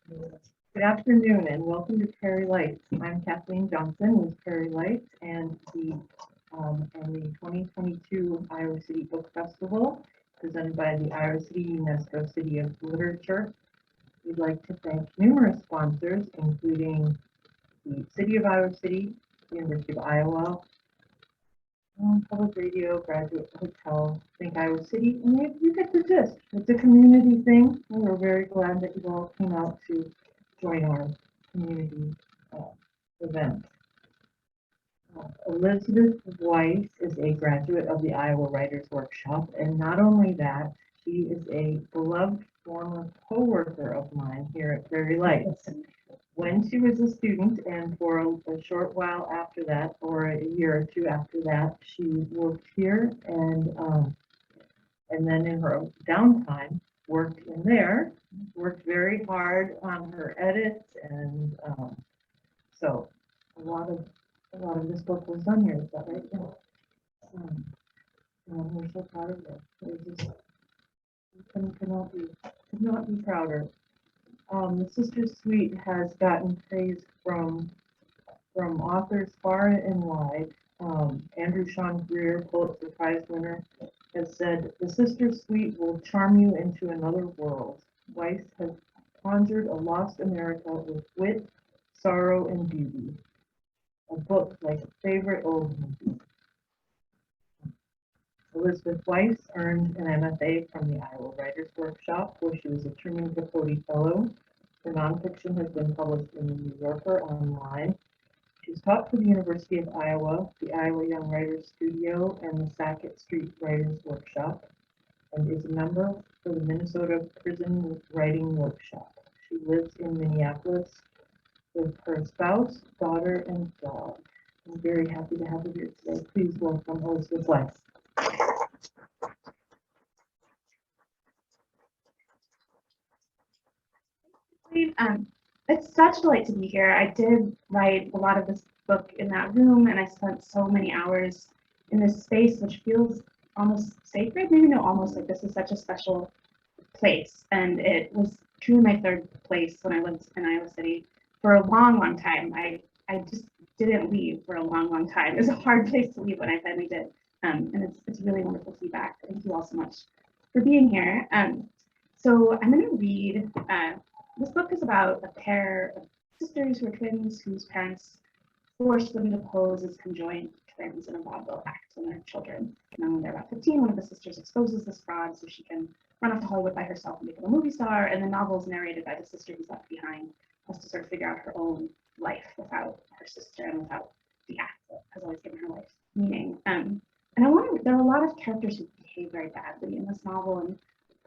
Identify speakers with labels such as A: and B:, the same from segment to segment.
A: Good afternoon and welcome to Prairie Lights. I'm Kathleen Johnson with Prairie Lights and the 2022 Iowa City Book Festival presented by the Iowa City UNESCO City of Literature. We'd like to thank numerous sponsors, including the City of Iowa City, the University of Iowa, Public Radio, Graduate Hotel, Think Iowa City, and you get the gist. It's a community thing. We're very glad that you all came out to join our community event. Elizabeth Weiss is a graduate of the Iowa Writers Workshop, and not only that, she is a beloved former co-worker of mine here at Prairie Lights. When she was a student, and for a short while after that, or a year or two after that, she worked here, and then in her downtime, worked in there, worked very hard on her edits, and so a lot of this book was done here. Is that right? Yeah. We're so proud of it. We could not be prouder. The Sister Suite has gotten praise from authors far and wide. Andrew Sean Greer, Pulitzer Prize winner, has said, "The Sister Suite will charm you into another world." Weiss has conjured a lost America with wit, sorrow, and beauty. A book like a favorite old movie. Elizabeth Weiss earned an MFA from the Iowa Writers Workshop, where she was a Truman Capote Fellow. Her nonfiction has been published in the New Yorker online. She's taught for the University of Iowa, the Iowa Young Writers Studio, and the Sackett Street Writers Workshop, and is a member for the Minnesota Prison Writing Workshop. She lives in Minneapolis with her spouse, daughter, and dog. I'm very happy to have her here today. Please welcome Elizabeth Weiss.
B: It's such a delight to be here. I did write a lot of this book in that room, and I spent so many hours in this space, which feels almost sacred. Maybe not almost, like this is such a special place. And it was truly my third place when I lived in Iowa City for a long, long time. I just didn't leave for a long, long time. It was a hard place to leave when I finally did. And it's really wonderful to be back. Thank you all so much for being here. So I'm going to read. This book is about a pair of sisters who are twins whose parents forced them to pose as conjoined twins in a vaudeville act when they're children. And then when they're about 15, one of the sisters exposes this fraud so she can run off to Hollywood by herself and become a movie star. And the novel is narrated by the sister who's left behind, has to sort of figure out her own life without her sister and without the act that has always given her life meaning. And there are a lot of characters who behave very badly in this novel, and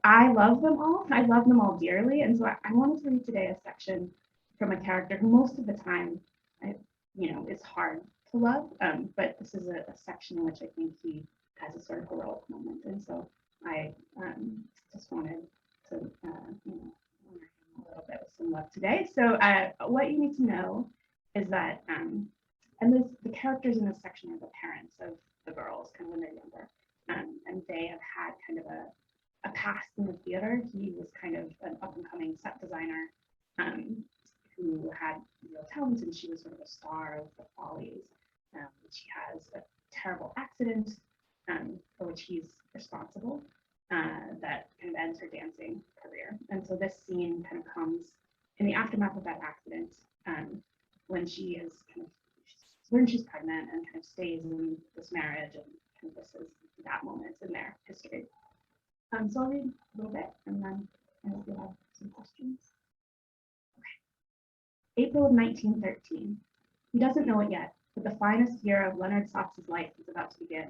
B: I love them all. I love them all dearly. And so I wanted to read today a section from a character who most of the time, is hard to love. But this is a section in which I think he has a sort of heroic moment. And so I just wanted to, honor him a little bit with some love today. So what you need to know is that, and the characters in this section are the parents of the girls, kind of when they're younger. And they have had kind of a past in the theater. He was kind of an up-and-coming set designer who had real talent, and she was sort of a star of the Follies. She has a terrible accident for which he's responsible that kind of ends her dancing career. And so this scene kind of comes in the aftermath of that accident when she is kind of learned she's pregnant and kind of stays in this marriage, and kind of this is that moment in their history. So I'll read a little bit, and then I hope you'll have some questions. Okay. April of 1913. He doesn't know it yet, but the finest year of Leonard Sox's life is about to begin.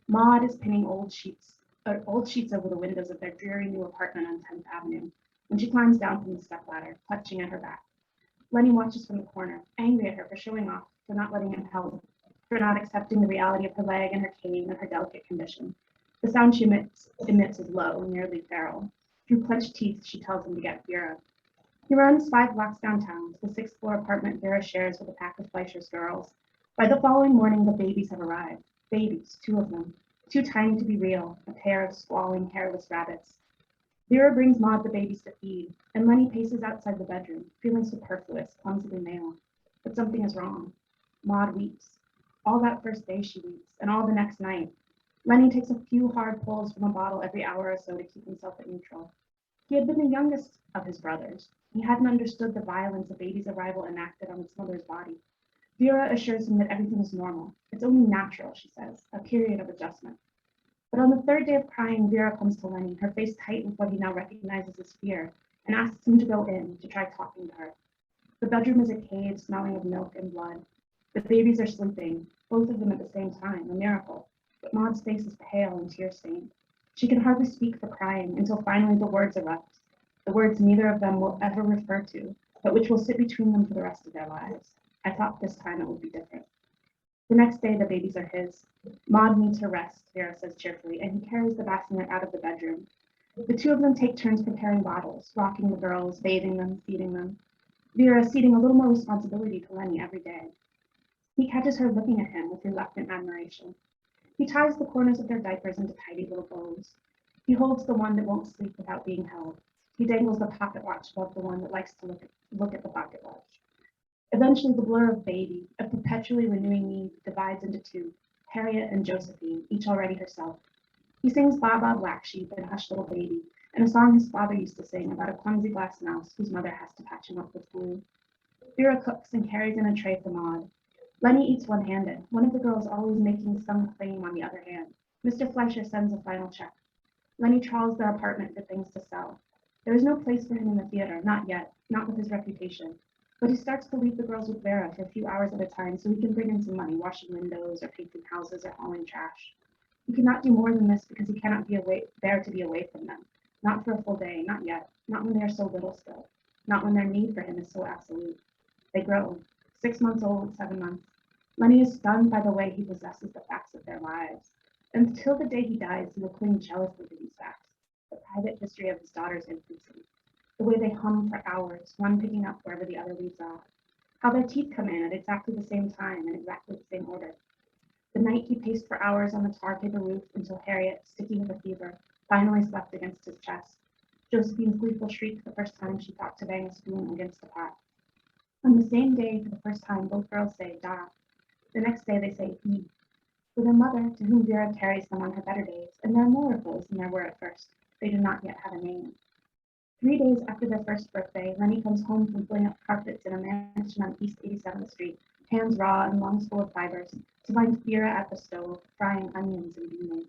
B: Maud is pinning old sheets over the windows of their dreary new apartment on 10th Avenue when she climbs down from the stepladder, clutching at her back. Lenny watches from the corner, angry at her for showing off, for not letting him help, for not accepting the reality of her leg and her cane and her delicate condition. The sound she emits is low, nearly feral. Through clenched teeth, she tells him to get Vera. He runs 5 blocks downtown to the 6th floor apartment Vera shares with a pack of Fleischer's girls. By the following morning, the babies have arrived. Babies, 2 of them, too tiny to be real, a pair of squalling, hairless rabbits. Vera brings Maud the babies to feed, and Lenny paces outside the bedroom, feeling superfluous, clumsily male. But something is wrong. Maud weeps. All that first day she weeps, and all the next night. Lenny takes a few hard pulls from a bottle every hour or so to keep himself at neutral. He had been the youngest of his brothers. He hadn't understood the violence a baby's arrival enacted on its mother's body. Vera assures him that everything is normal. It's only natural, she says, a period of adjustment. But on the third day of crying, Vera comes to Lenny, her face tight with what he now recognizes as fear, and asks him to go in to try talking to her. The bedroom is a cave smelling of milk and blood. The babies are sleeping, both of them at the same time, a miracle. But Maud's face is pale and tear-stained. She can hardly speak for crying until finally the words erupt, the words neither of them will ever refer to, but which will sit between them for the rest of their lives. I thought this time it would be different. The next day, the babies are his. Maud needs her rest, Vera says cheerfully, and he carries the bassinet out of the bedroom. The two of them take turns preparing bottles, rocking the girls, bathing them, feeding them. Vera ceding a little more responsibility to Lenny every day. He catches her looking at him with reluctant admiration. He ties the corners of their diapers into tidy little bows. He holds the one that won't sleep without being held. He dangles the pocket watch above the one that likes to look at the pocket watch. Eventually, the blur of baby, a perpetually renewing need, divides into two, Harriet and Josephine, each already herself. He sings Baa Baa Black Sheep and Hush Little Baby, and a song his father used to sing about a clumsy glass mouse whose mother has to patch him up with glue. Vera cooks and carries in a tray for Maud. Lenny eats one-handed, one of the girls always making some claim on the other hand. Mr. Fleischer sends a final check. Lenny trawls their apartment for things to sell. There is no place for him in the theater, not yet, not with his reputation. But he starts to leave the girls with Vera for a few hours at a time so he can bring in some money, washing windows or painting houses or hauling trash. He cannot do more than this because he cannot be there to be away from them. Not for a full day, not yet, not when they are so little still, not when their need for him is so absolute. They grow, 6 months old, 7 months. Lenny is stunned by the way he possesses the facts of their lives. Until the day he dies, he will cling jealously to these facts, the private history of his daughter's infancy, the way they hum for hours, one picking up wherever the other leaves off, how their teeth come in at exactly the same time in exactly the same order. The night he paced for hours on the tar paper roof until Harriet, sticky with a fever, finally slept against his chest. Josephine's gleeful shriek the first time she thought to bang a spoon against the pot. On the same day, for the first time, both girls say da. The next day they say he. For their mother, to whom Vera carries them on her better days, and there are more of those than there were at first, they do not yet have a name. 3 days after their first birthday, Lenny comes home from filling up carpets in a mansion on East 87th Street, hands raw and lungs full of fibers, to find Vera at the stove, frying onions and beaming.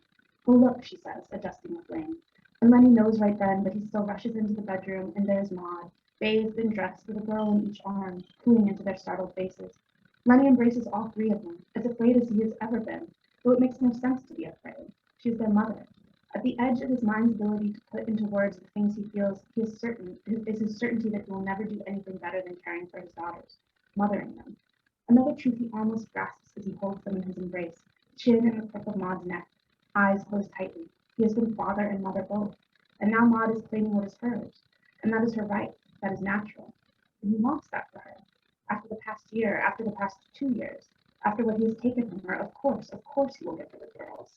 B: Oh, look, she says, adjusting the flame. And Lenny knows right then, but he still rushes into the bedroom, and there's Maud, bathed and dressed, with a girl in each arm, cooing into their startled faces. Lenny embraces all three of them, as afraid as he has ever been, though it makes no sense to be afraid. She is their mother. At the edge of his mind's ability to put into words the things he feels, he is certain, is his certainty that he will never do anything better than caring for his daughters, mothering them. Another truth he almost grasps as he holds them in his embrace, chin in the crook of Maud's neck, eyes closed tightly. He has been father and mother both, and now Maud is claiming what is hers, and that is her right, that is natural. And he wants that for her. After the past year, after the past 2 years, after what he has taken from her, of course he will give her the girls.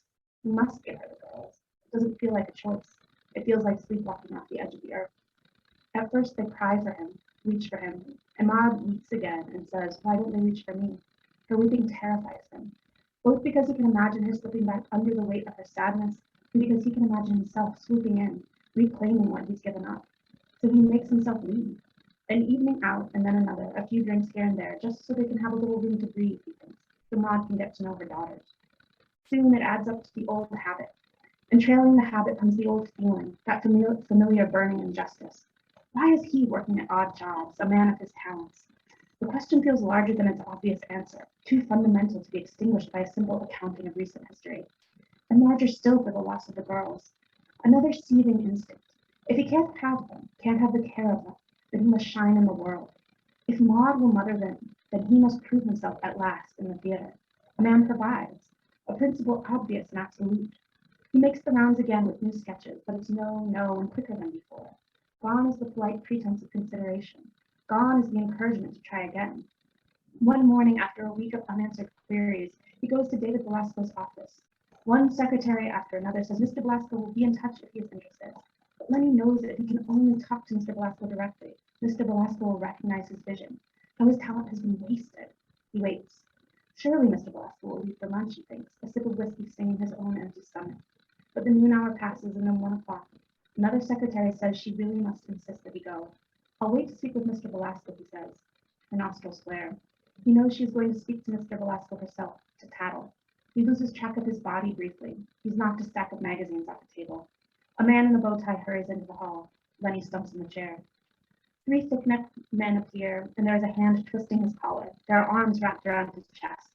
B: He must give her the girls. It doesn't feel like a choice. It feels like sleepwalking off the edge of the earth. At first they cry for him, reach for him, and Maud weeps again and says, why don't they reach for me? Her weeping terrifies him, both because he can imagine her slipping back under the weight of her sadness, and because he can imagine himself swooping in, reclaiming what he's given up. So he makes himself leave. An evening out and then another, a few drinks here and there, just so they can have a little room to breathe, he thinks, so Maud can get to know her daughters. Soon it adds up to the old habit. And trailing the habit comes the old feeling, that familiar burning injustice. Why is he working at odd jobs, a man of his talents? The question feels larger than its obvious answer, too fundamental to be extinguished by a simple accounting of recent history. And larger still for the loss of the girls. Another seething instinct. If he can't have them, can't have the care of them, then he must shine in the world. If Maud will mother them, then he must prove himself at last in the theater. A man provides, a principle obvious and absolute. He makes the rounds again with new sketches, but it's no, no, and quicker than before. Gone is the polite pretense of consideration. Gone is the encouragement to try again. One morning, after a week of unanswered queries, he goes to David Velasco's office. One secretary after another says Mr. Velasco will be in touch if he is interested. But Lenny knows that if he can only talk to Mr. Velasco directly, Mr. Velasco will recognize his vision. How his talent has been wasted. He waits. Surely Mr. Velasco will leave for lunch, he thinks, a sip of whiskey stinging his own empty stomach. But the noon hour passes, and then 1 o'clock. Another secretary says she really must insist that he go. I'll wait to speak with Mr. Velasco, he says. Her nostrils flare. He knows she is going to speak to Mr. Velasco herself, to tattle. He loses track of his body briefly. He's knocked a stack of magazines off the table. A man in a bow tie hurries into the hall. Lenny stumps in the chair. 3 thick-necked men appear, and there is a hand twisting his collar. There are arms wrapped around his chest.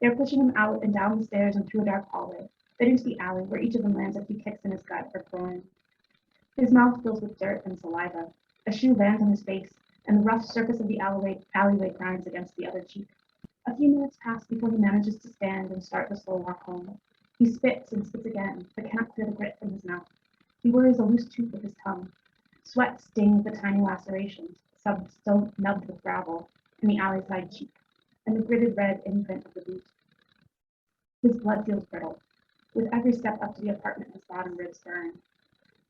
B: They are pushing him out and down the stairs and through a dark hallway, then into the alley, where each of them lands a few kicks in his gut or groin. His mouth fills with dirt and saliva. A shoe lands on his face, and the rough surface of the alleyway grinds against the other cheek. A few minutes pass before he manages to stand and start the slow walk home. He spits and spits again, but cannot clear the grit from his mouth. He worries a loose tooth with his tongue. Sweat stings the tiny lacerations, some still nubbed with gravel, in the alley side cheek, and the gritted red imprint of the boot. His blood feels brittle. With every step up to the apartment, his bottom ribs burn.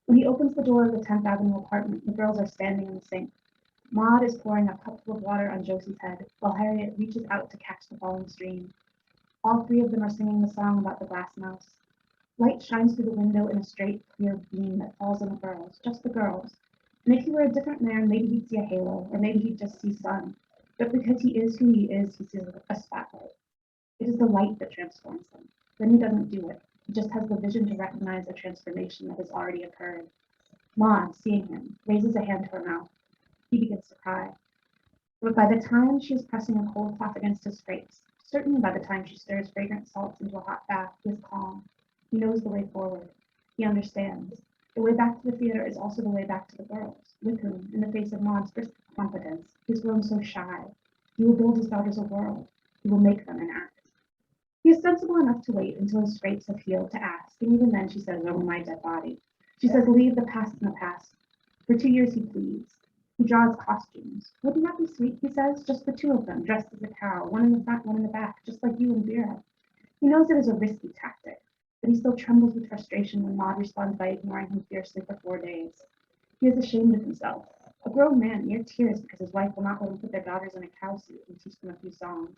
B: When he opens the door of the 10th Avenue apartment, the girls are standing in the sink. Maud is pouring a cupful of water on Josie's head, while Harriet reaches out to catch the falling stream. All 3 of them are singing the song about the glass mouse. Light shines through the window in a straight, clear beam that falls on the girls, just the girls. And if he were a different man, maybe he'd see a halo, or maybe he'd just see sun. But because he is who he is, he sees a spotlight. It is the light that transforms him. Then he doesn't do it. He just has the vision to recognize a transformation that has already occurred. Maud, seeing him, raises a hand to her mouth. He begins to cry. But by the time she is pressing a cold cloth against his scrapes, certainly by the time she stirs fragrant salts into a hot bath, he is calm. He knows the way forward. He understands. The way back to the theater is also the way back to the girls, with whom, in the face of Maud's brisk confidence, he has grown so shy. He will build his daughters a world. He will make them enact. He is sensible enough to wait until his scrapes have healed to ask, and even then she says, "Oh, my dead body." She says, "Leave the past in the past." For 2 years he pleads. He draws costumes. "Wouldn't that be sweet," he says, "just the 2 of them, dressed as a cow, one in the front, one in the back, just like you and Vera." He knows it is a risky tactic, but he still trembles with frustration when Maud responds by ignoring him fiercely for 4 days. He is ashamed of himself. A grown man, near tears because his wife will not let him put their daughters in a cow suit and teach them a few songs.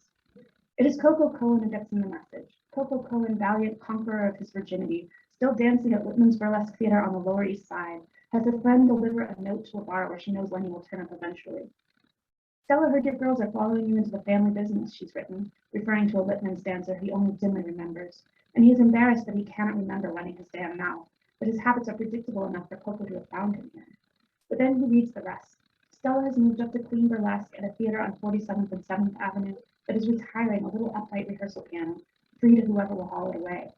B: It is Coco Cohen who gets him the message. Coco Cohen, valiant conqueror of his virginity, still dancing at Whitman's Burlesque Theater on the Lower East Side, has a friend deliver a note to a bar where she knows Lenny will turn up eventually. "Stella heard your girls are following you into the family business," she's written, referring to a Whitman's dancer he only dimly remembers, and he is embarrassed that he cannot remember Lenny his damn mouth, but his habits are predictable enough for Coco to have found him here. But then he reads the rest. Stella has moved up to clean burlesque at a theater on 47th and 7th Avenue that is retiring a little upright rehearsal piano, free to whoever will haul it away.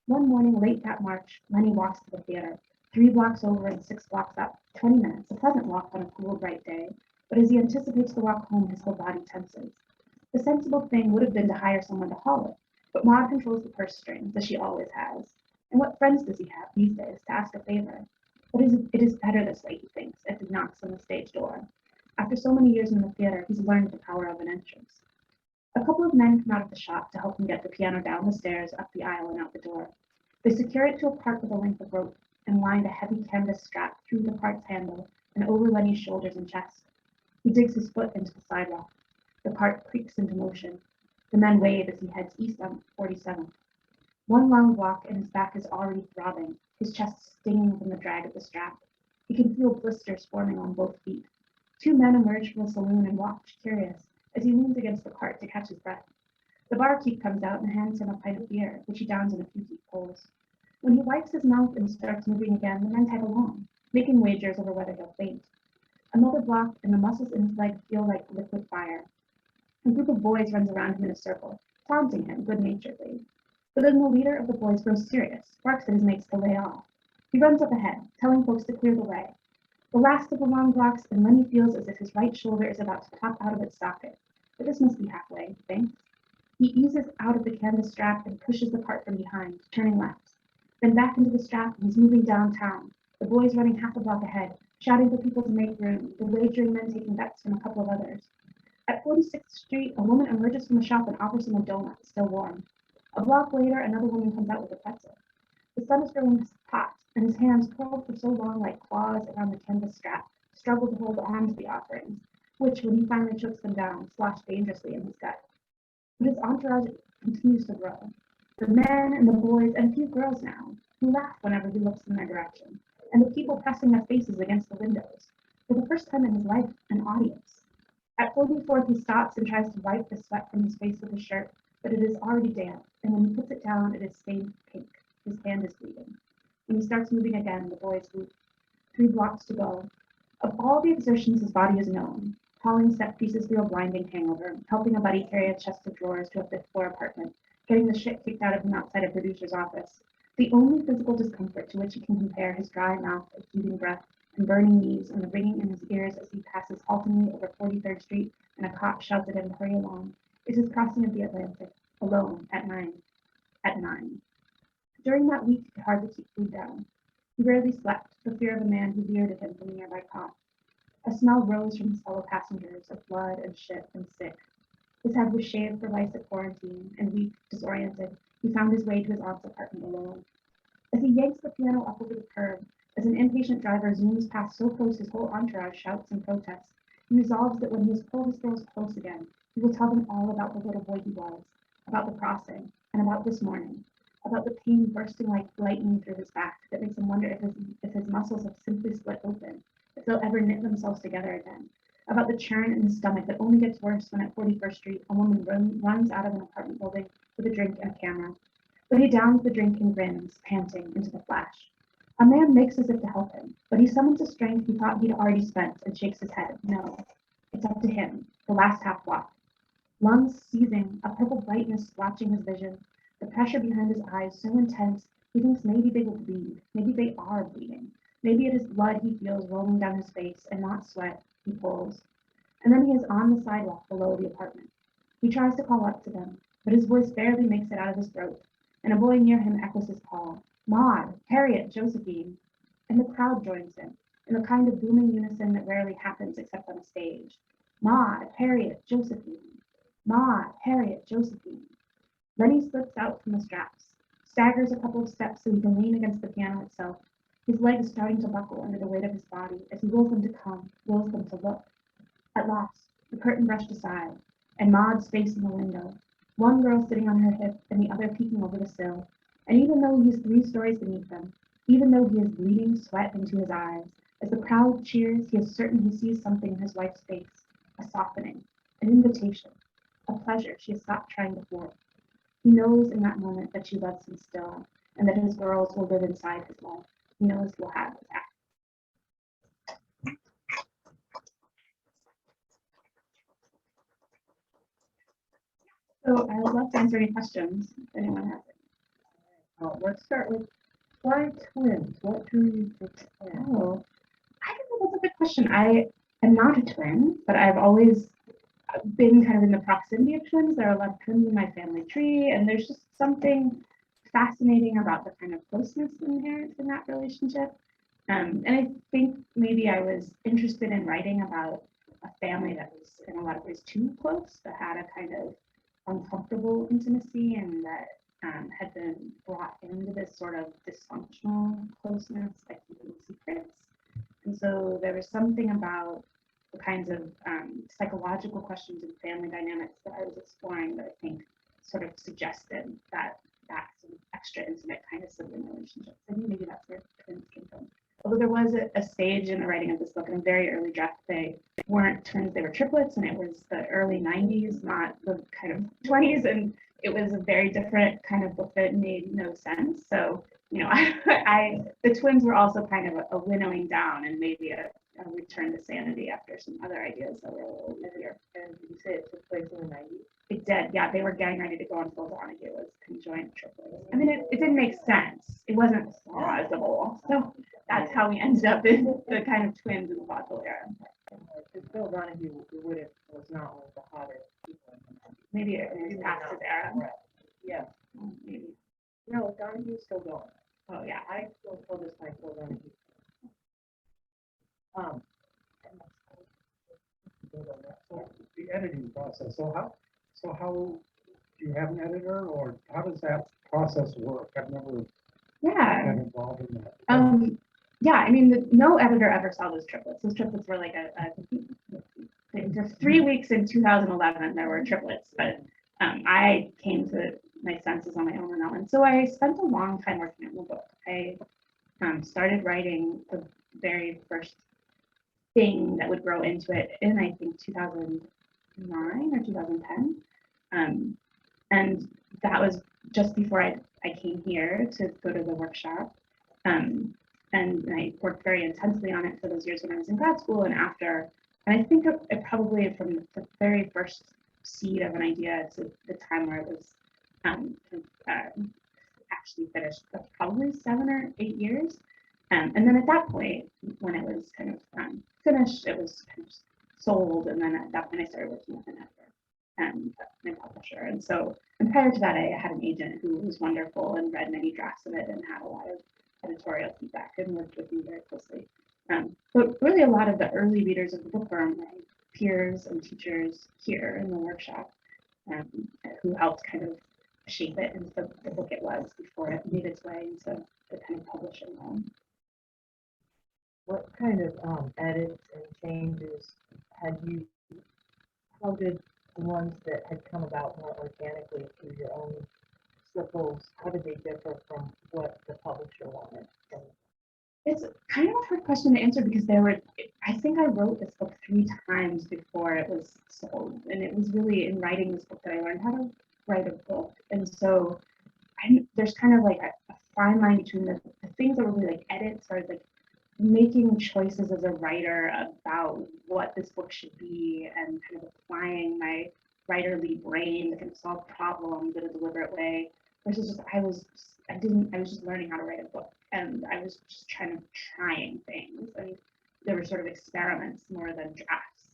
B: One morning late that March, Lenny walks to the theater, 3 blocks over and 6 blocks up, 20 minutes, a pleasant walk on a cool, bright day, but as he anticipates the walk home, his whole body tenses. The sensible thing would have been to hire someone to haul it, but Maud controls the purse strings, as she always has. And what friends does he have these days to ask a favor? But it is better this way, he thinks, as he knocks on the stage door. After so many years in the theater, he's learned the power of an entrance. A couple of men come out of the shop to help him get the piano down the stairs, up the aisle, and out the door. They secure it to a cart with a length of rope and wind a heavy canvas strap through the cart's handle and over Lenny's shoulders and chest. He digs his foot into the sidewalk. The cart creaks into motion. The men wave as he heads east on 47th. One long walk and his back is already throbbing, his chest stinging from the drag of the strap. He can feel blisters forming on both feet. 2 men emerge from the saloon and watch, curious, as he leans against the cart to catch his breath. The barkeep comes out and hands him a pint of beer, which he downs in a few deep pulls. When he wipes his mouth and starts moving again, the men tag along, making wagers over whether he'll faint. Another block, and the muscles in his leg feel like liquid fire. A group of boys runs around him in a circle, taunting him good-naturedly. But then the leader of the boys grows serious, barks at his mates to lay off. He runs up ahead, telling folks to clear the way. The last of the long blocks, and Lenny feels as if his right shoulder is about to pop out of its socket. But this must be halfway, he thinks. He eases out of the canvas strap and pushes the cart from behind, turning left. Then back into the strap, and he's moving downtown, the boys running half a block ahead, shouting for people to make room, the wagering men taking bets from a couple of others. At 46th Street, a woman emerges from a shop and offers him a donut, still warm. A block later, another woman comes out with a pretzel. The sun is growing hot, and his hands, curled for so long like claws around the canvas strap, struggled to hold on to the offerings, which, when he finally chokes them down, sloshed dangerously in his gut. But his entourage continues to grow. The men and the boys and a few girls now, who laugh whenever he looks in their direction, and the people pressing their faces against the windows. For the first time in his life, an audience. At 44th, he stops and tries to wipe the sweat from his face with his shirt, but it is already damp, and when he puts it down, it is stained pink. His hand is bleeding. When he starts moving again, the boys whoop. 3 blocks to go. Of all the exertions his body is known, hauling set pieces through a blinding hangover, helping a buddy carry a chest of drawers to a 5th floor apartment, getting the shit kicked out of him outside a producer's office, the only physical discomfort to which he can compare his dry mouth of heaving breath and burning knees and the ringing in his ears as he passes haltingly over 43rd Street and a cop shouts at him to hurry along, is his crossing of the Atlantic, alone, at 9. At 9. During that week, he could hardly keep food down. He rarely slept, for fear of a man who leered at him from a nearby cop. A smell rose from his fellow passengers of blood and shit and sick. His head was shaved for Weiss at quarantine, and weak, disoriented, he found his way to his aunt's apartment alone. As he yanks the piano up over the curb, as an impatient driver zooms past so close his whole entourage shouts and protests, he resolves that when he has pulled his girls close again, he will tell them all about the little boy he was, about the crossing, and about this morning, about the pain bursting like lightning through his back that makes him wonder if his muscles have simply split open, if they'll ever knit themselves together again, about the churn in his stomach that only gets worse when at 41st Street a woman runs out of an apartment building with a drink and a camera. But he downs the drink and grins, panting, into the flash. A man makes as if to help him, but he summons a strength he thought he'd already spent and shakes his head. No, it's up to him, the last half block. Lungs seething, a purple brightness splotching his vision, the pressure behind his eyes so intense he thinks maybe they will bleed, maybe they are bleeding. Maybe it is blood he feels rolling down his face and not sweat. He pulls. And then he is on the sidewalk below the apartment. He tries to call up to them, but his voice barely makes it out of his throat, and a boy near him echoes his call. Maud, Harriet, Josephine. And the crowd joins him, in the kind of booming unison that rarely happens except on a stage. Maud, Harriet, Josephine. Maud, Harriet, Josephine. Then he slips out from the straps, staggers a couple of steps so he can lean against the piano itself, his legs starting to buckle under the weight of his body as he wills them to come, wills them to look. At last, the curtain brushed aside, and Maud's face in the window, one girl sitting on her hip and the other peeking over the sill. And even though he is 3 stories beneath them, even though he is bleeding sweat into his eyes, as the crowd cheers, he is certain he sees something in his wife's face, a softening, an invitation, a pleasure she has stopped trying to thwart. He knows in that moment that she loves him still, and that his girls will live inside his life. He knows he'll have his act. So I would love to answer any questions if anyone has it.
A: Let's start with why twins? What drew you to twins?
B: Oh, I don't know, that's a good question. I am not a twin, but I've always been kind of in the proximity of twins. There are a lot of twins in my family tree, and there's just something fascinating about the kind of closeness inherent in that relationship. And I think maybe I was interested in writing about a family that was in a lot of ways too close, that had a kind of uncomfortable intimacy and that had been brought into this sort of dysfunctional closeness by keeping secrets. And so there was something about the kinds of psychological questions and family dynamics that I was exploring that I think sort of suggested that sort of extra intimate kind of sibling relationship. I think maybe that's where twins came from. Although there was a stage in the writing of this book in a very early draft, they weren't twins, they were triplets, and it was the early 90s, not the kind of 20s, and it was a very different kind of book that made no sense. So, you know, the twins were also kind of a winnowing down and maybe a return to sanity after some other ideas that were a little easier.
A: And did you say it took place in the 90s?
B: It did, yeah. They were getting ready to go on full on. It was conjoined triplets. I mean, it didn't make sense. It wasn't plausible. So that's how we ended up in the kind of twins in the vaudeville era.
A: Because Bill Donahue was not one of the hottest people in the 90s.
B: Maybe it was past his era.
A: Right. Yeah.
B: Maybe.
A: No, Donahue's still going.
B: Oh, yeah.
A: I still feel this like Bill Donahue.
C: The editing process. So how do you have an editor, or how does that process work? I've never
B: Yeah.
C: got involved in that.
B: Yeah, I mean, no editor ever saw those triplets. Those triplets were like for 3 weeks in 2011, there were triplets, but I came to my senses on my own on that one. So I spent a long time working on the book. I started writing the very first thing that would grow into it in, I think, 2009 or 2010. And that was just before I came here to go to the workshop. And I worked very intensely on it for those years when I was in grad school and after. And I think it probably from the very first seed of an idea to the time where it was actually finished, that's probably 7 or 8 years. And then at that point, when it was kind of finished, it was kind of sold. And then at that point, I started working with an editor and my publisher. And so, and prior to that, I had an agent who was wonderful and read many drafts of it and had a lot of editorial feedback and worked with me very closely. But really, a lot of the early readers of the book were my peers and teachers here in the workshop who helped kind of shape it into the book it was before it made its way into the kind of publishing realm.
A: What kind of edits and changes how did the ones that had come about more organically through your own circles, how did they differ from what the publisher wanted?
B: It's kind of a hard question to answer because I think I wrote this book 3 times before it was sold. And it was really in writing this book that I learned how to write a book. And so there's kind of like a fine line between the things that were really like edits or like making choices as a writer about what this book should be and kind of applying my writerly brain to kind of solve problems in a deliberate way versus just I was just learning how to write a book and I was just trying things and there were sort of experiments more than drafts.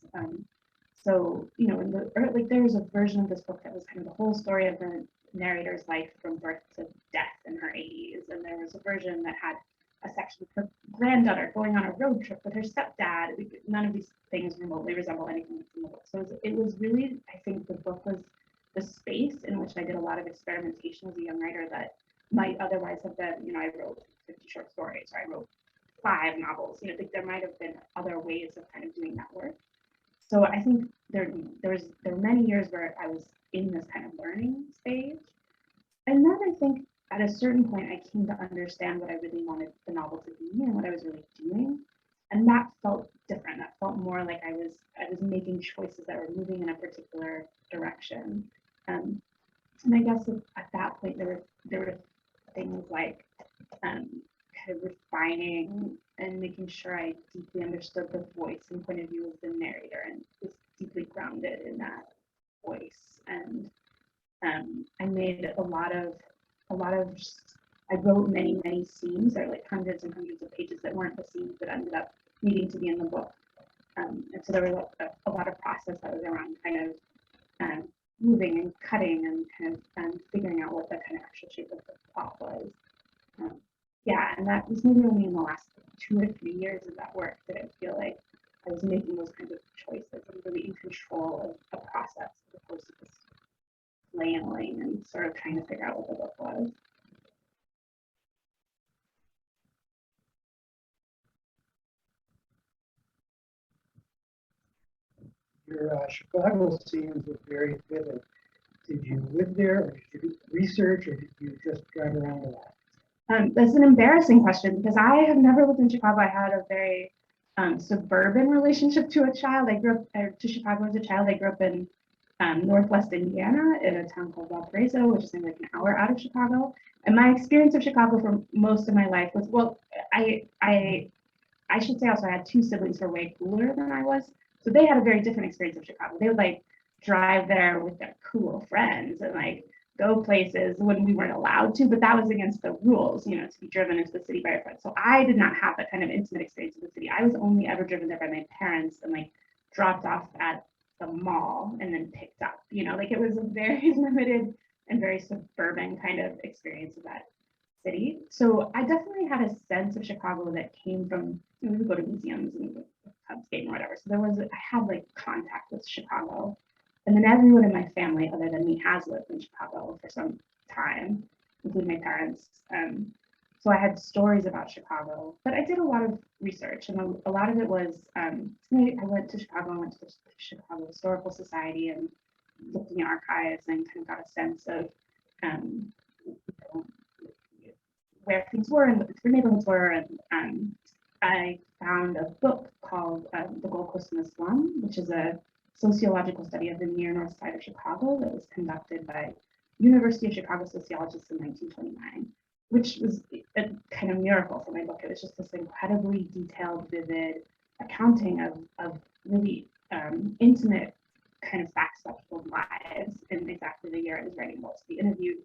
B: So there was a version of this book that was kind of the whole story of the narrator's life from birth to death in her 80s, and there was a version that had a section of her granddaughter going on a road trip with her stepdad. None of these things remotely resemble anything that's in the book. So it was really, I think the book was the space in which I did a lot of experimentation as a young writer that might otherwise have been, I wrote 50 short stories or I wrote 5 novels. There might have been other ways of kind of doing that work. So I think there were many years where I was in this kind of learning stage. And then I think at a certain point, I came to understand what I really wanted the novel to be and what I was really doing. And that felt different. That felt more like I was making choices that were moving in a particular direction. And I guess at that point, there were things like kind of refining and making sure I deeply understood the voice and point of view of the narrator and was deeply grounded in that voice. And I made a lot of I wrote many scenes, or like hundreds and hundreds of pages that weren't the scenes that ended up needing to be in the book. And so there was a lot of process that was around kind of moving and cutting and kind of figuring out what the kind of actual shape of the plot was. And that was maybe only in the last 2 or 3 years of that work that I feel like I was making those kinds of choices and really in control of a process as opposed to just flailing and sort of trying to figure out what the book was.
C: Your Chicago scenes were very vivid. Did you live there, or did you do research, or did you just drive around a lot?
B: That's an embarrassing question because I have never lived in Chicago. I had a very suburban relationship to a child. I grew up to Chicago as a child. I grew up in Northwest Indiana in a town called Valparaiso, which is maybe like an hour out of Chicago. And my experience of Chicago for most of my life was, well, I should say also I had 2 siblings who were way cooler than I was. So they had a very different experience of Chicago. They would like drive there with their cool friends and like go places when we weren't allowed to, but that was against the rules, to be driven into the city by your friends. So I did not have that kind of intimate experience of the city. I was only ever driven there by my parents and like dropped off at the mall and then picked up, like it was a very limited and very suburban kind of experience of that city. So I definitely had a sense of Chicago that came from, we would go to museums and pub skating or whatever. So I had like contact with Chicago. And then everyone in my family, other than me, has lived in Chicago for some time, including my parents. So I had stories about Chicago, but I did a lot of research, and a lot of it was, I went to Chicago, I went to the Chicago Historical Society and looked in the archives and kind of got a sense of you know, where things were and what the neighborhoods were. And I found a book called The Gold Coast and the Slum, which is a sociological study of the near north side of Chicago that was conducted by University of Chicago sociologists in 1929, which was a kind of miracle for my book. It was just this incredibly detailed, vivid accounting of really intimate kind of facts about people's lives in exactly the year I was writing about. So we interviewed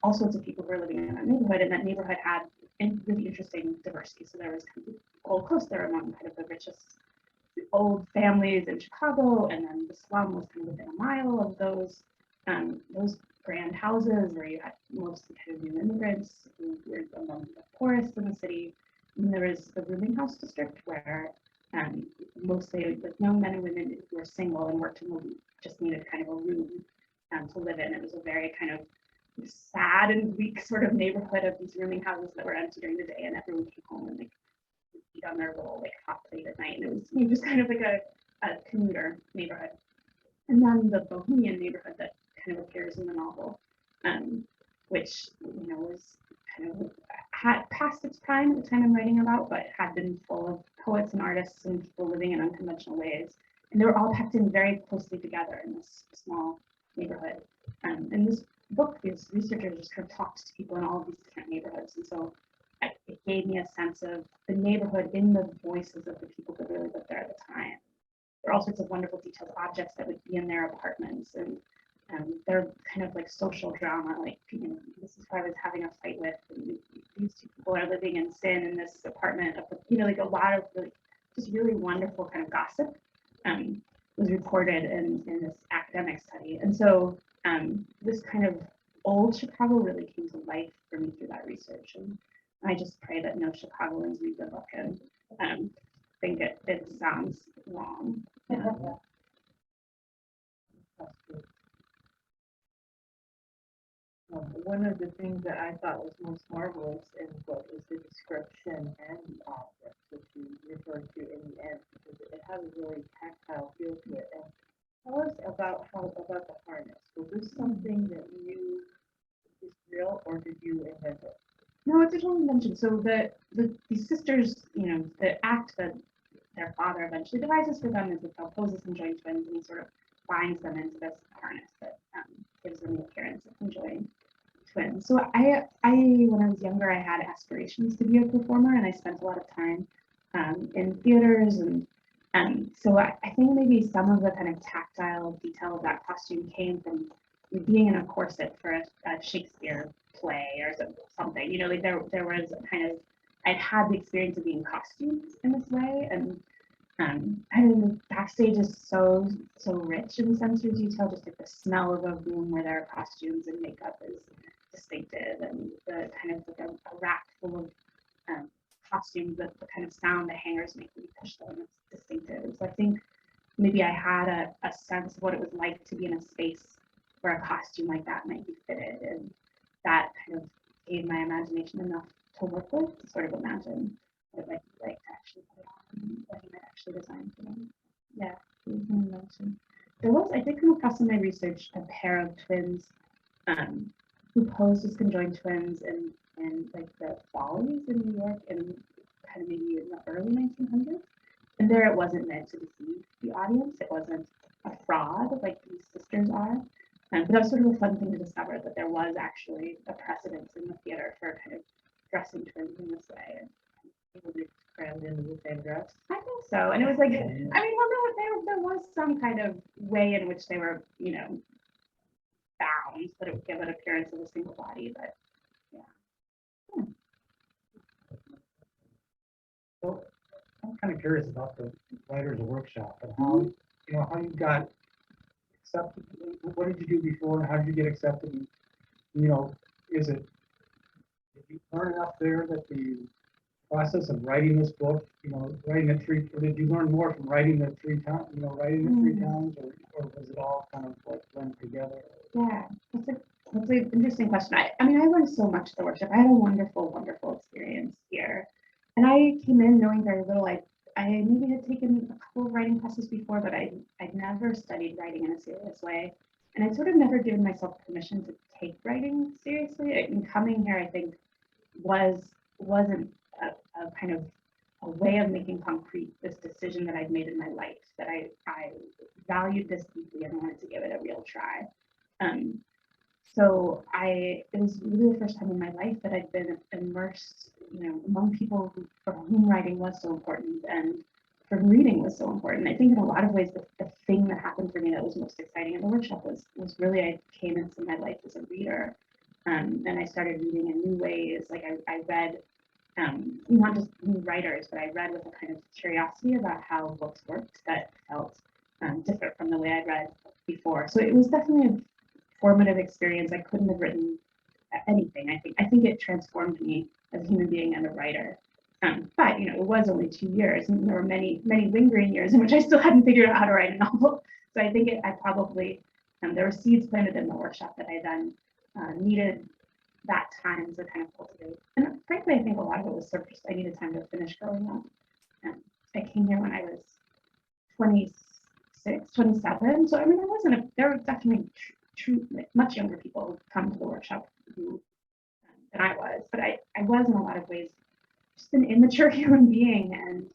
B: all sorts of people who were living in that neighborhood, and that neighborhood had really interesting diversity. So there was kind of the Gold Coast there among kind of the richest old families in Chicago, and then the slum was kind of within a mile of those grand houses where you had mostly kind of new immigrants who were among the poorest in the city. And there was the rooming house district where mostly like young men and women who were single and worked in the week just needed kind of a room to live in. It was a very kind of sad and bleak sort of neighborhood of these rooming houses that were empty during the day, and everyone came home and like eat on their little like hot plate at night. And it was just kind of like a commuter neighborhood. And then the Bohemian neighborhood that kind of appears in the novel, which was kind of had passed its prime at the time I'm writing about, but had been full of poets and artists and people living in unconventional ways. And they were all packed in very closely together in this small neighborhood. In this book, these researchers just kind of talked to people in all of these different neighborhoods. And so it gave me a sense of the neighborhood in the voices of the people that really lived there at the time. There are all sorts of wonderful detailed objects that would be in their apartments, and they're kind of like social drama, like, this is who I was having a fight with, and these two people are living in sin in this apartment of, like a lot of really wonderful kind of gossip was reported in this academic study. And so this kind of old Chicago really came to life for me through that research. And I just pray that no Chicagoans read the book and think it sounds wrong. Yeah.
A: One of the things that I thought was most marvelous in the book is the description and the objects, which you referred to in the end, because it has a really tactile feel to it. And tell us about the harness. Was this something that you is real, or did you invent it?
B: No, it's a total invention. So these sisters, the act that their father eventually devises for them is that they'll pose as conjoined twins, and he sort of binds them into this harness that gives them the appearance of conjoined twins. So I when I was younger, I had aspirations to be a performer, and I spent a lot of time in theaters, and so I think maybe some of the kind of tactile detail of that costume came from being in a corset for a Shakespeare play or something. Like there was a kind of, I'd had the experience of being costumed in this way, and I mean, the backstage is so rich in sensory detail. Just like the smell of a room where there are costumes and makeup is distinctive, and the kind of like a rack full of costumes, the kind of sound the hangers make when you push them is distinctive. So I think maybe I had a sense of what it was like to be in a space where a costume like that might be fitted, and that kind of gave my imagination enough to work with, to sort of imagine what it might be like to actually put it on, what he might actually design for them. Yeah, it was an invention. I did come across in my research a pair of twins who posed as conjoined twins in like the Follies in New York in kind of maybe in the early 1900s. And there it wasn't meant to deceive the audience. It wasn't a fraud like these sisters are. But that was sort of a fun thing to discover, that there was actually a precedent in the theater for kind of dressing twins in this way. And
A: People be crammed into the same dress?
B: I think so. And it was like, I mean, well, there was some kind of way in which they were, bound, that it would give an appearance of a single body, but yeah.
C: So I'm kind of curious about the writers workshop and how, how you got accepted. What did you do before, and how did you get accepted? And, did you learn enough there that the process of writing this book, writing it or did you learn more from writing the 3 times, or was it all kind of like blended together?
B: Yeah, That's an interesting question. I mean, I learned so much at the workshop. I had a wonderful, wonderful experience here. And I came in knowing very little. I maybe had taken a couple of writing classes before, but I'd never studied writing in a serious way. And I'd sort of never given myself permission to take writing seriously. And coming here, I think, wasn't a kind of a way of making concrete this decision that I'd made in my life, that I valued this deeply and wanted to give it a real try. So it was really the first time in my life that I'd been immersed, among people for whom writing was so important and for whom reading was so important. I think in a lot of ways, the thing that happened for me that was most exciting in the workshop was really I came into my life as a reader, and I started reading in new ways. Like I read, not just new writers, but I read with a kind of curiosity about how books worked that felt different from the way I'd read before. So it was definitely a formative experience. I couldn't have written anything. I think it transformed me as a human being and a writer. But it was only 2 years, and there were many lingering years in which I still hadn't figured out how to write a novel. So I think I probably there were seeds planted in the workshop that I then needed that time to kind of cultivate. And frankly, I think a lot of it was sort of just I needed time to finish growing up. I came here when I was 26, 27. So I mean, there were definitely much younger people who come to the workshop than I was, but I was in a lot of ways just an immature human being, and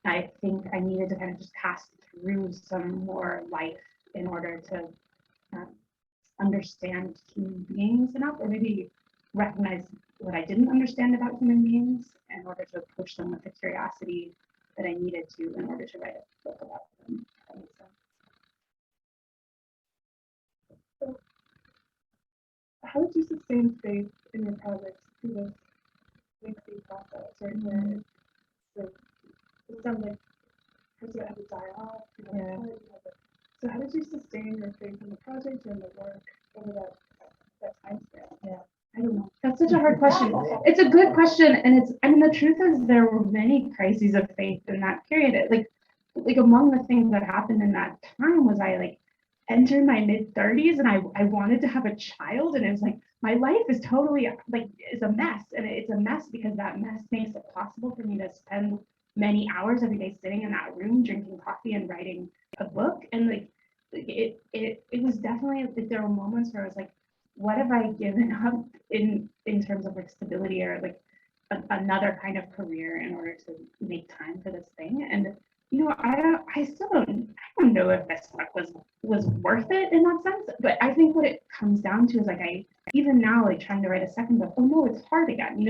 B: I think I needed to kind of just pass through some more life in order to understand human beings enough, or maybe recognize what I didn't understand about human beings in order to approach them with the curiosity that I needed to in order to write a book about them. That makes sense.
D: So, how did you sustain faith in your projects through this lengthy process, right? Where it sounds like first you had to die off, so how did you sustain your faith in the project and the work over that time span?
B: Yeah, I don't know. That's such a hard question. It's a good question, and the truth is there were many crises of faith in that period. Like among the things that happened in that time was I entered my mid-30s and I wanted to have a child, and it was like my life is totally is a mess, and it's a mess because that mess makes it possible for me to spend many hours every day sitting in that room drinking coffee and writing a book. And it was definitely there were moments where I was like, what have I given up in terms of stability or another kind of career in order to make time for this thing? And I still don't know if this book was worth it in that sense, but I think what it comes down to is I even now trying to write a second book, oh no, it's hard again.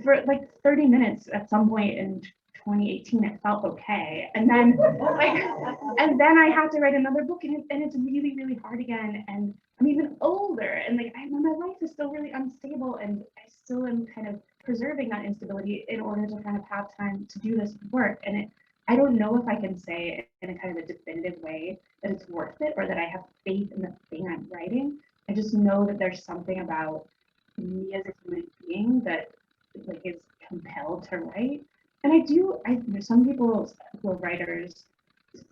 B: For 30 minutes at some point in 2018 it felt okay, and then I had to write another book, and it's really, really hard again, and I'm even older, and my life is still really unstable, and I still am kind of preserving that instability in order to kind of have time to do this work. And I don't know if I can say in a kind of a definitive way that it's worth it or that I have faith in the thing I'm writing. I just know that there's something about me as a human being that is compelled to write. And some people who are writers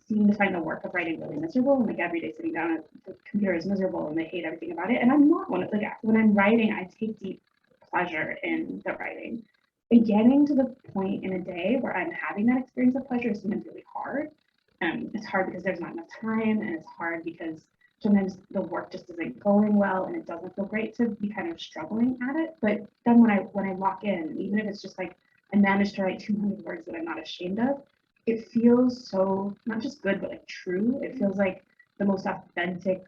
B: seem to find the work of writing really miserable, and every day sitting down at the computer is miserable and they hate everything about it. And I'm not one of when I'm writing, I take deep pleasure in the writing. And getting to the point in a day where I'm having that experience of pleasure is sometimes really hard. It's hard because there's not enough time, and it's hard because sometimes the work just isn't going well, and it doesn't feel great to be kind of struggling at it. But then when I lock in, even if it's just I managed to write 200 words that I'm not ashamed of, it feels so not just good, but true. It feels like the most authentic,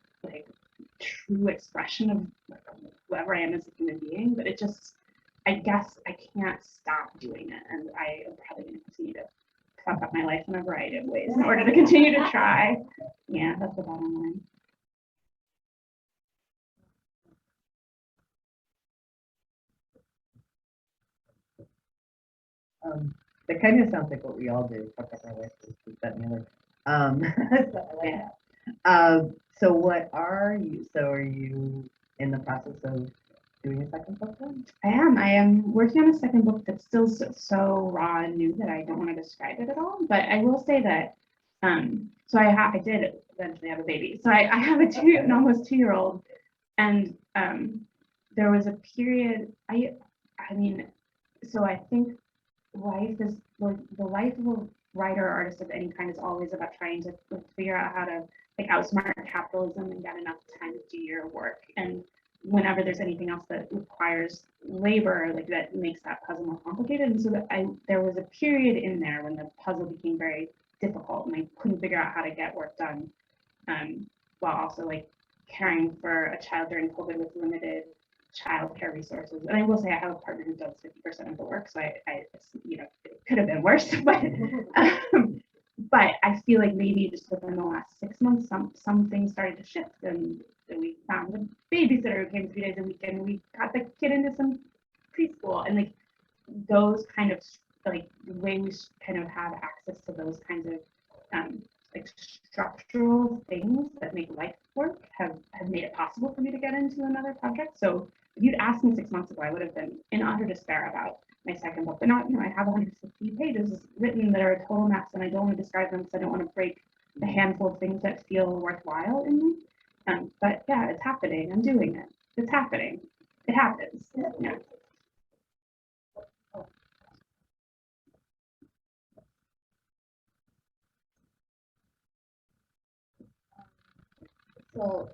B: true expression of whoever I am as a human being. But I guess I can't stop doing it, and I am probably going to continue to fuck up my life in a variety of ways in order to continue to try. Yeah, that's the bottom line.
A: That kind of sounds like what we all do, fuck up our life, this, that, and the other. So I like that. So what are you? So are you in the process of doing a second book then?
B: I am working on a second book that's still so raw and new that I don't want to describe it at all. But I will say that, so I did eventually have a baby. So I have an almost 2-year-old, And there was a period, I mean, so I think life is, the life of a writer or artist of any kind is always about trying to like, figure out how to like outsmart capitalism and get enough time to do your work. And whenever there's anything else that requires labor, like that makes that puzzle more complicated. And so that there was a period in there when the puzzle became very difficult and I couldn't figure out how to get work done, while also like caring for a child during COVID with limited childcare resources. And I will say I have a partner who does 50% of the work, so I you know, it could have been worse, but I feel like maybe just within the last 6 months, some things started to shift, and we found a babysitter who came 3 days a week, and we got the kid into some preschool, and like those kind of like the way we kind of have access to those kinds of like structural things that make life work have made it possible for me to get into another project. So if you'd asked me 6 months ago, I would have been in utter despair about my second book, but not, you know, I have 150 pages written that are a total mess, and I don't want to describe them because I don't want to break the handful of things that feel worthwhile in me. But yeah, it's happening. I'm doing it. It's happening. It happens. Yeah.
E: So,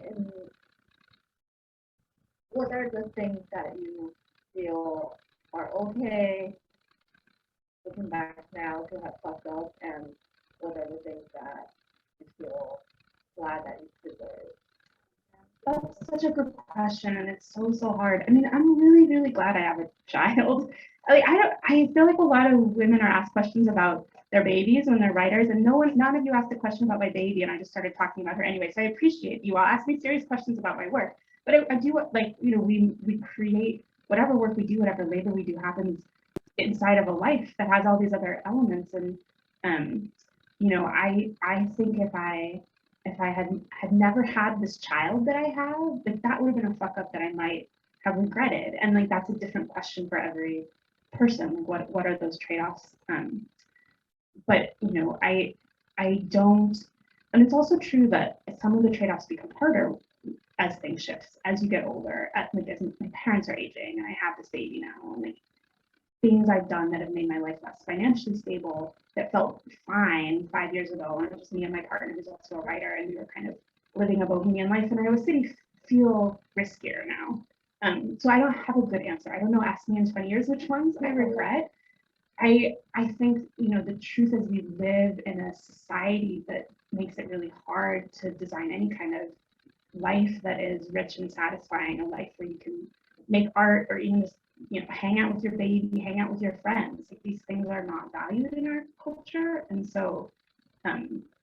E: what are the things that you feel are okay, looking back now, to have fucked up, and what are the things that you feel glad that you preserved?
B: That's such a good question, and it's so hard. I mean, I'm really glad I have a child. Like I feel like a lot of women are asked questions about their babies when they're writers, and none of you asked a question about my baby, and I just started talking about her anyway. So I appreciate you all ask me serious questions about my work. But I do, like, you know, we create whatever work we do, whatever labor we do happens inside of a life that has all these other elements. And you know, I think if I had never had this child that I have, like that would have been a fuck up that I might have regretted. And like that's a different question for every person. Like what are those trade-offs? But you know, I don't, and it's also true that some of the trade-offs become harder as things shift, as you get older, like as my parents are aging and I have this baby now, and like things I've done that have made my life less financially stable that felt fine 5 years ago, and it was just me and my partner who's also a writer, and we were kind of living a bohemian life in Iowa City, feel riskier now. So I don't have a good answer. I don't know, ask me in 20 years which ones I regret. I think, you know, the truth is we live in a society that makes it really hard to design any kind of life that is rich and satisfying, a life where you can make art or even just, you know, hang out with your baby, hang out with your friends. Like these things are not valued in our culture. And so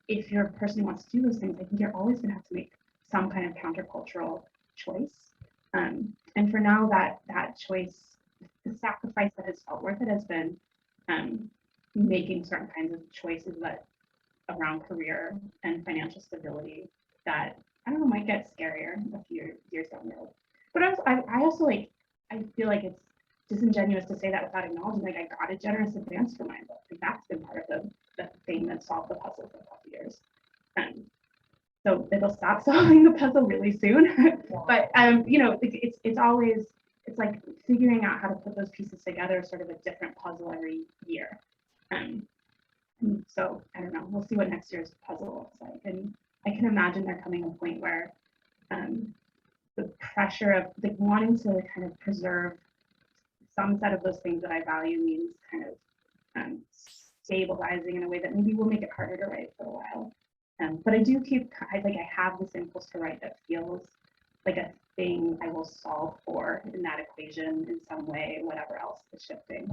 B: if you're a person who wants to do those things, I think you're always going to have to make some kind of countercultural choice. And for now, that choice, the sacrifice that has felt worth it has been making certain kinds of choices that around career and financial stability that I don't know might get scarier a few years down the road. But I also like, I feel like it's disingenuous to say that without acknowledging like I got a generous advance for my book. Like that's been part of the thing that solved the puzzle for a couple years. So it'll stop solving the puzzle really soon. But you know, it's always, it's like figuring out how to put those pieces together, sort of a different puzzle every year. And so I don't know, we'll see what next year's puzzle looks like. And I can imagine there coming a point where the pressure of like wanting to kind of preserve some set of those things that I value means kind of stabilizing in a way that maybe will make it harder to write for a while. But I do keep, I have this impulse to write that feels like a thing I will solve for in that equation in some way, whatever else is shifting.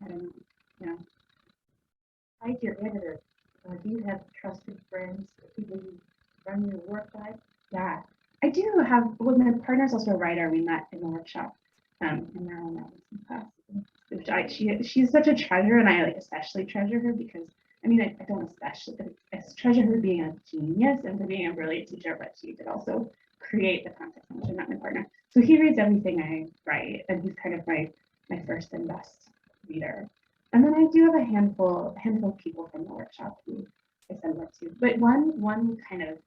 B: I don't know, yeah.
E: Like your editor, do you have trusted friends, people you run your work by?
B: Yeah, I do have, well, my partner's also a writer. We met in the workshop, and now I'm in class. She's such a treasure, and I like especially treasure her because, I mean, I don't especially, I treasure her being a genius and for being a brilliant teacher, but she did also create the context in which I met my partner. So he reads everything I write, and he's kind of my first and best reader. And then I do have a handful of people from the workshop who I send work to. But one kind of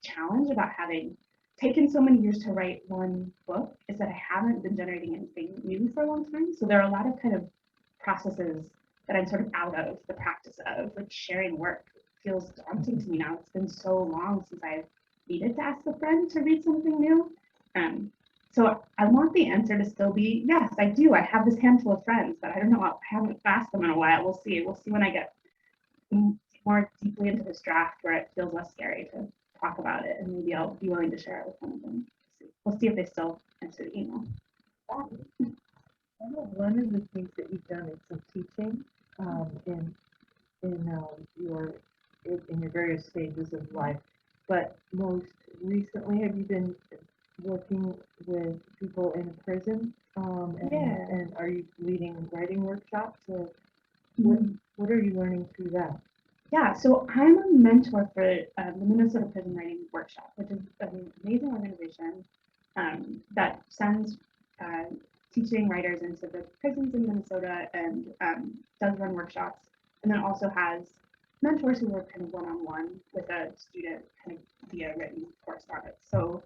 B: challenge about having taken so many years to write one book is that I haven't been generating anything new for a long time. So there are a lot of kind of processes that I'm sort of out of the practice of, like sharing work feels daunting to me now. It's been so long since I've needed to ask a friend to read something new. So I want the answer to still be, yes, I do. I have this handful of friends, but I don't know. I haven't asked them in a while. We'll see. We'll see when I get more deeply into this draft where it feels less scary to talk about it, and maybe I'll be willing to share it with one of them. We'll see if they still answer the email.
A: I know one of the things that you've done is some teaching in your various stages of life, but most recently, have you been working with people in prison? And are you leading writing workshops? Or what are you learning through that?
B: Yeah, so I'm a mentor for the Minnesota Prison Writing Workshop, which is an amazing organization that sends teaching writers into the prisons in Minnesota and does run workshops, and then also has mentors who work kind of one-on-one with a student kind of via written correspondence. So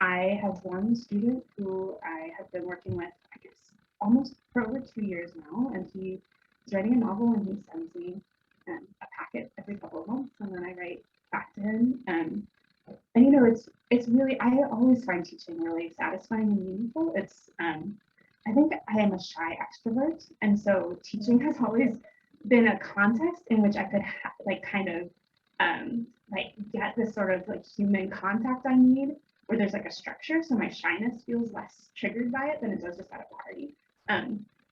B: I have one student who I have been working with, I guess, almost for over 2 years now, and he is writing a novel, and he sends me a packet every couple of months, and then I write back to him. And you know, it's really, I always find teaching really satisfying and meaningful. It's I think I am a shy extrovert, and so teaching has always been a context in which I could like kind of like get this sort of like human contact I need, where there's like a structure, so my shyness feels less triggered by it than it does just at a party.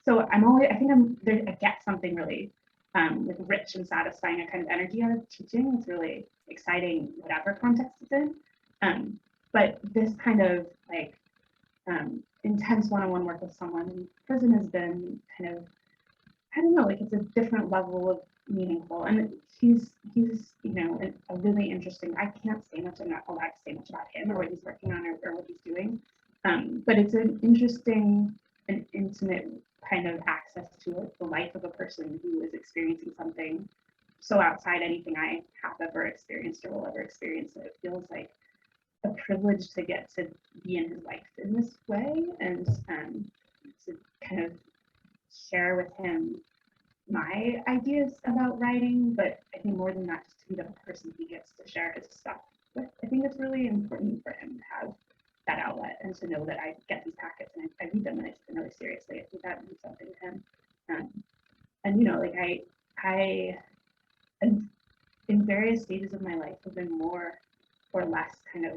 B: So I'm always, I think I'm there, I get something really like rich and satisfying, a kind of energy out of teaching. It's really exciting, whatever context it's in. But this kind of like intense one-on-one work with someone in prison has been kind of, I don't know, like it's a different level of meaningful. And he's you know, a really interesting, I can't say much, I'm not allowed to say much about him or what he's working on or what he's doing. But it's an interesting and intimate kind of access to the life of a person who is experiencing something so outside anything I have ever experienced or will ever experience. So it feels like a privilege to get to be in his life in this way, and to kind of share with him my ideas about writing, but I think more than that, just to be the person he gets to share his stuff with. I think it's really important for him to have that outlet and to know that I get these packets and I read them and I take them really seriously. I think that means something to him. And you know, like I in various stages of my life have been more or less kind of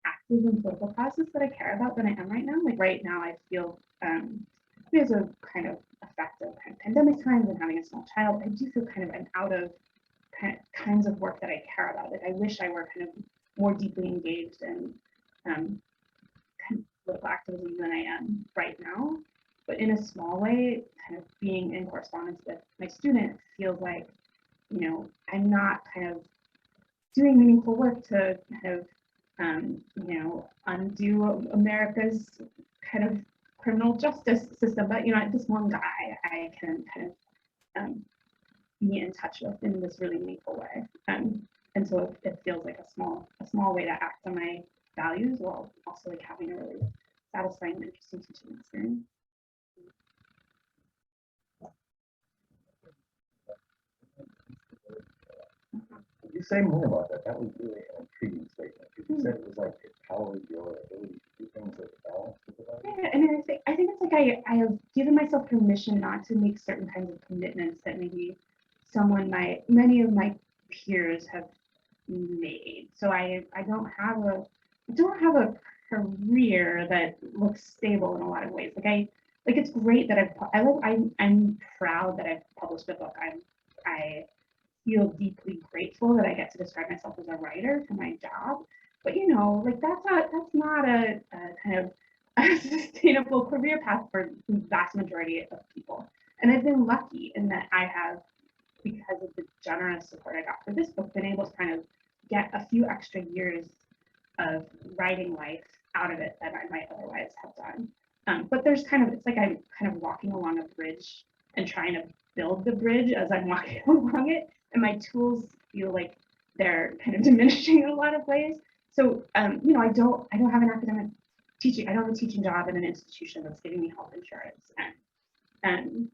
B: active in political causes that I care about than I am right now. Like right now, I feel there's a kind of effect of kind of pandemic times and having a small child. I do feel kind of an out of kinds of work that I care about. Like I wish I were kind of more deeply engaged in kind of political activism than I am right now. But in a small way, kind of being in correspondence with my student feels like, you know, I'm not kind of doing meaningful work to kind of, you know, undo America's kind of criminal justice system. But, you know, this one guy I can kind of be in touch with in this really meaningful way. And so it feels like a small way to act on my values while also like having a really satisfying and interesting teaching experience.
F: Could you say more about that? That was really an intriguing statement. You said it was like it powered your ability to do things that balance with the value.
B: Yeah, and I think it's like I have given myself permission not to make certain kinds of commitments that maybe many of my peers have made. So I don't have a career that looks stable in a lot of ways. Like it's great that I'm proud that I've published a book. I feel deeply grateful that I get to describe myself as a writer for my job. But you know, like that's not a kind of a sustainable career path for the vast majority of people. And I've been lucky in that I have, because of the generous support I got for this book, been able to kind of get a few extra years of writing life out of it that I might otherwise have done. But there's it's like I'm kind of walking along a bridge and trying to build the bridge as I'm walking along it. And my tools feel like they're kind of diminishing in a lot of ways. So, I don't have an academic teaching, I don't have a teaching job in an institution that's giving me health insurance. And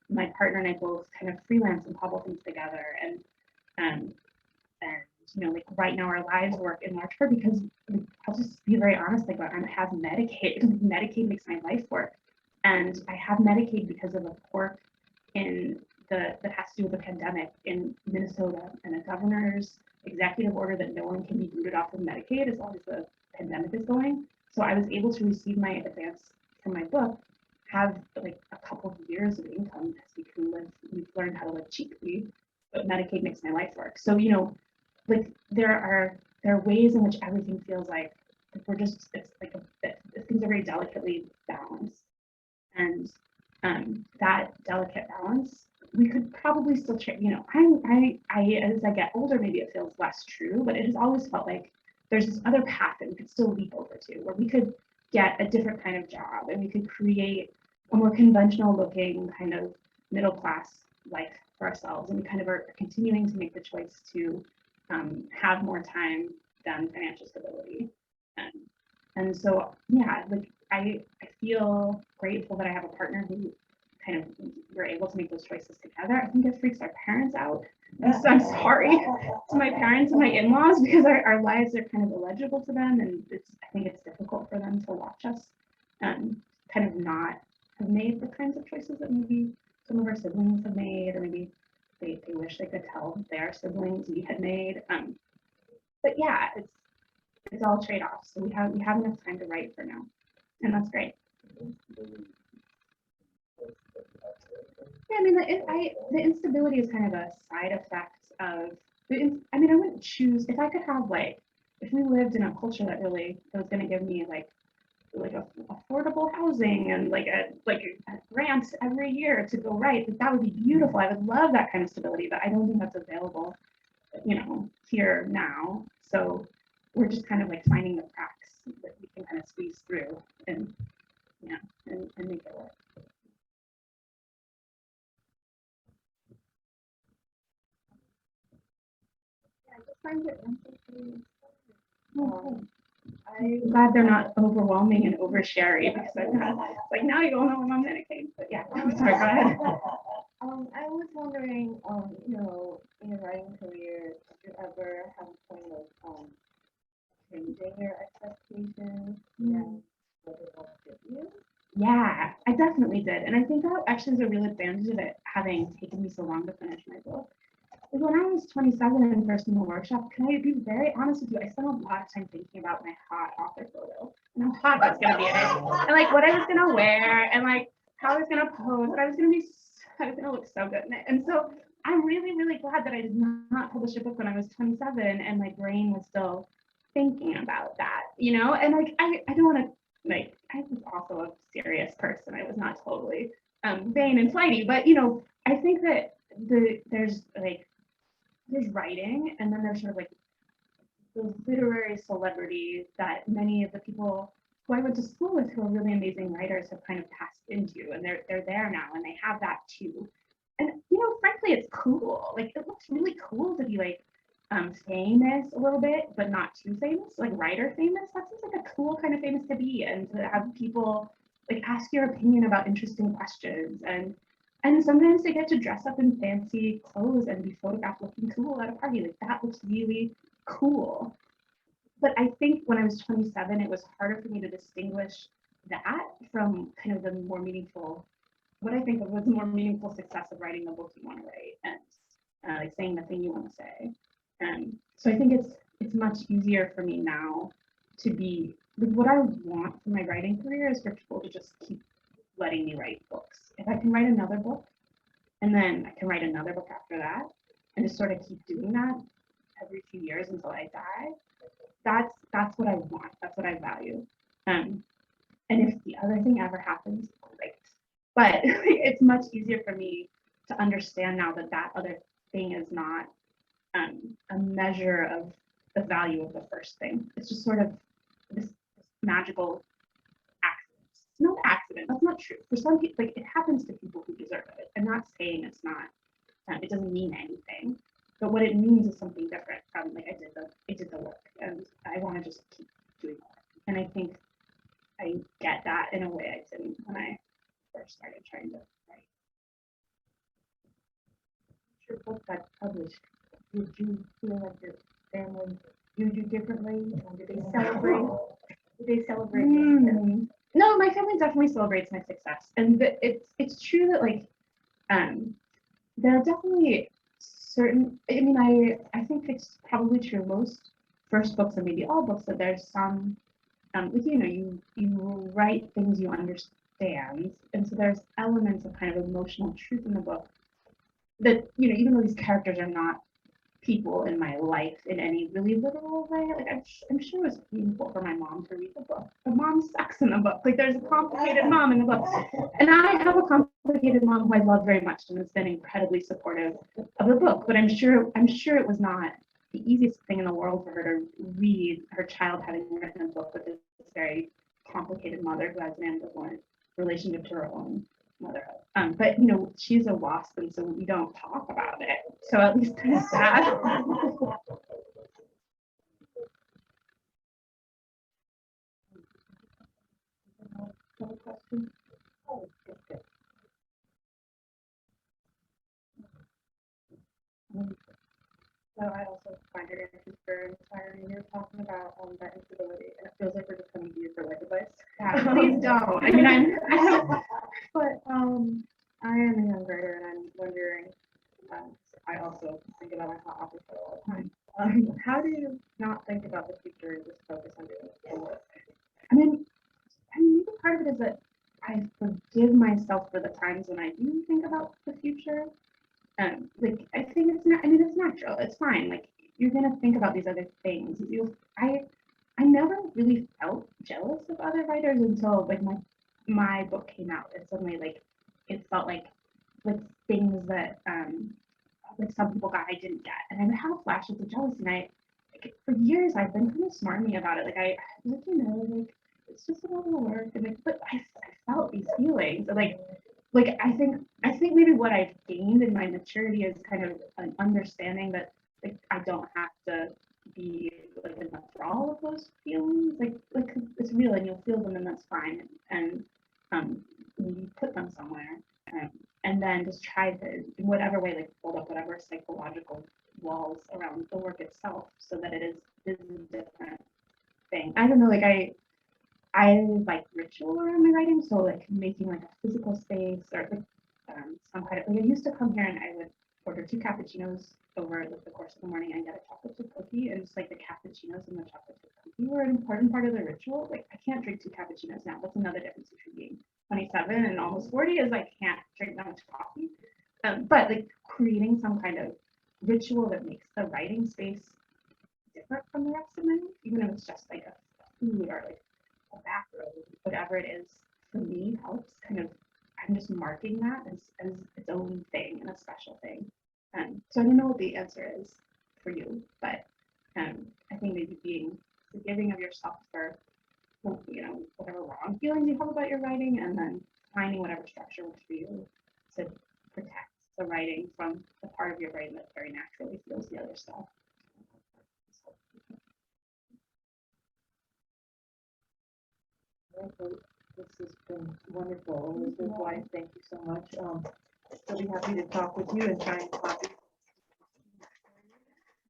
B: my partner and I both kind of freelance and cobble things together. And like right now our lives work in large part because I'll just be very honest, like I have Medicaid. Medicaid makes my life work. And I have Medicaid because of a quirk that has to do with the pandemic in Minnesota and a governor's executive order that no one can be booted off of Medicaid as long as the pandemic is going. So I was able to receive my advance from my book, have like a couple of years of income because we've learned how to live cheaply, but Medicaid makes my life work. So, like there are ways in which everything feels like it's like things are very delicately balanced. And that delicate balance, we could probably still check, I as I get older, maybe it feels less true, but it has always felt like there's this other path that we could still leap over to, where we could get a different kind of job and we could create a more conventional looking kind of middle class life for ourselves. And we kind of are continuing to make the choice to have more time than financial stability. And so, yeah, like I feel grateful that I have a partner who kind of we're able to make those choices together. I think it freaks our parents out. And so I'm sorry to my parents and my in-laws because our lives are kind of illegible to them, and I think it's difficult for them to watch us kind of not have made the kinds of choices that maybe some of our siblings have made, or maybe they wish they could tell their siblings we had made. But yeah, it's all trade-offs. So we have enough time to write for now, and that's great. Yeah, I mean, the instability is kind of a side effect of I wouldn't choose if I could have if we lived in a culture that was going to give me like affordable housing and like a grant every year to go write, that would be beautiful. I would love that kind of stability, but I don't think that's available, here now. So we're just kind of like finding the cracks that we can kind of squeeze through and make it work.
E: I just find it interesting.
B: I'm glad they're not overwhelming and oversharing because now you don't know when I'm Medicaid. But yeah, I'm sorry, go ahead.
E: I was wondering, in your writing career, did you ever have a point of changing your expectations and what it wanted you?
B: Yeah, I definitely did. And I think that actually is a real advantage of it having taken me so long to finish my book. When I was 27 and first in the workshop, can I be very honest with you? I spent a lot of time thinking about my hot author photo and how hot I was going to be in it, and like what I was going to wear, and like how I was going to pose, but I was going to look so good in it. And so I'm really, really glad that I did not publish a book when I was 27 and my brain was still thinking about that, and like I don't want to I was also a serious person. I was not totally vain and flighty, but I think that there's writing, and then there's sort of like the literary celebrities that many of the people who I went to school with who are really amazing writers have kind of passed into, and they're there now, and they have that too. And frankly, it's cool. Like it looks really cool to be like famous a little bit, but not too famous, like writer famous. That seems like a cool kind of famous to be, and to have people like ask your opinion about interesting questions, and sometimes they get to dress up in fancy clothes and be photographed looking cool at a party. Like that looks really cool. But I think when I was 27, it was harder for me to distinguish that from kind of the more meaningful, what I think of was the more meaningful success of writing the book you want to write and like saying the thing you want to say. So I think it's much easier for me now to be like, what I want for my writing career is for people to just keep letting me write books. If I can write another book, and then I can write another book after that, and just sort of keep doing that every few years until I die, that's what I want. That's what I value. And if the other thing ever happens, great. But it's much easier for me to understand now that other thing is not a measure of the value of the first thing. It's just sort of this magical accident. It's no accident. That's not true. For some people, like it happens to people who deserve it. I'm not saying it's not. It doesn't mean anything. but what it means is something different from like I did the work and I want to just keep doing more. And I think I get that in a way I didn't when I first started trying to write.
A: Your book got published. Did you feel like your family viewed you differently? Or did they celebrate? Did they celebrate? your success?
B: No, my family definitely celebrates my success, and it's true that like there are definitely certain. I mean, I think it's probably true most first books and maybe all books that there's some like you write things you understand, and so there's elements of kind of emotional truth in the book that even though these characters are not people in my life in any really literal way. Like I'm sure it was painful for my mom to read the book. The mom sucks in the book. Like there's a complicated mom in the book, and I have a complicated mom who I love very much and has been incredibly supportive of the book. But I'm sure it was not the easiest thing in the world for her to read her child having written a book with this very complicated mother who has an ambivalent relationship to her own motherhood. But she's a WASP, and so we don't talk about it. So at least there's that.
A: Another question? Oh, good.
B: So I also find your interest very inspiring. You're talking about that instability, and it feels like we're just coming to you for life advice. Yeah, please don't. I mean, but I am a young writer, and I'm wondering. I also think about my hot office all the time. How do you not think about the future and just focus on doing the work? I mean, maybe part of it is that I forgive myself for the times when I do think about the future. Like I think it's not. I mean, it's natural. It's fine. Like you're gonna think about these other things. I never really felt jealous of other writers until like my book came out. And suddenly like it felt like things that like some people got I didn't get, and I would have flashes of jealousy. And for years I've been kind of smarmy about it. Like I like like it's just another work, and like but I felt these feelings. And like I think maybe what I've gained in my maturity is kind of an understanding that like I don't have to be like in the thrall of those feelings. Like it's real and you'll feel them and that's fine. And you put them somewhere. And then just try to in whatever way like build up whatever psychological walls around the work itself so that it is a different thing. I don't know, like I like ritual around my writing, so like making like a physical space or like some kind of like I used to come here and I would order 2 cappuccinos over the course of the morning and get a chocolate chip cookie, and just like the cappuccinos and the chocolate chip cookie were an important part of the ritual. Like I can't drink 2 cappuccinos now. That's another difference between being 27 and almost 40 is I can't drink that much coffee. But like creating some kind of ritual that makes the writing space different from the rest of my life, even if it's just like a food or like a bathroom, whatever it is, for me helps kind of. I'm just marking that as its own thing and a special thing. So I don't know what the answer is for you, but I think maybe being forgiving of yourself for whatever wrong feelings you have about your writing, and then finding whatever structure works for you to protect the writing from the part of your brain that very naturally feels the other stuff.
A: This has been wonderful. Elizabeth Weiss, thank you so much. I'll be happy to talk with you and try and talk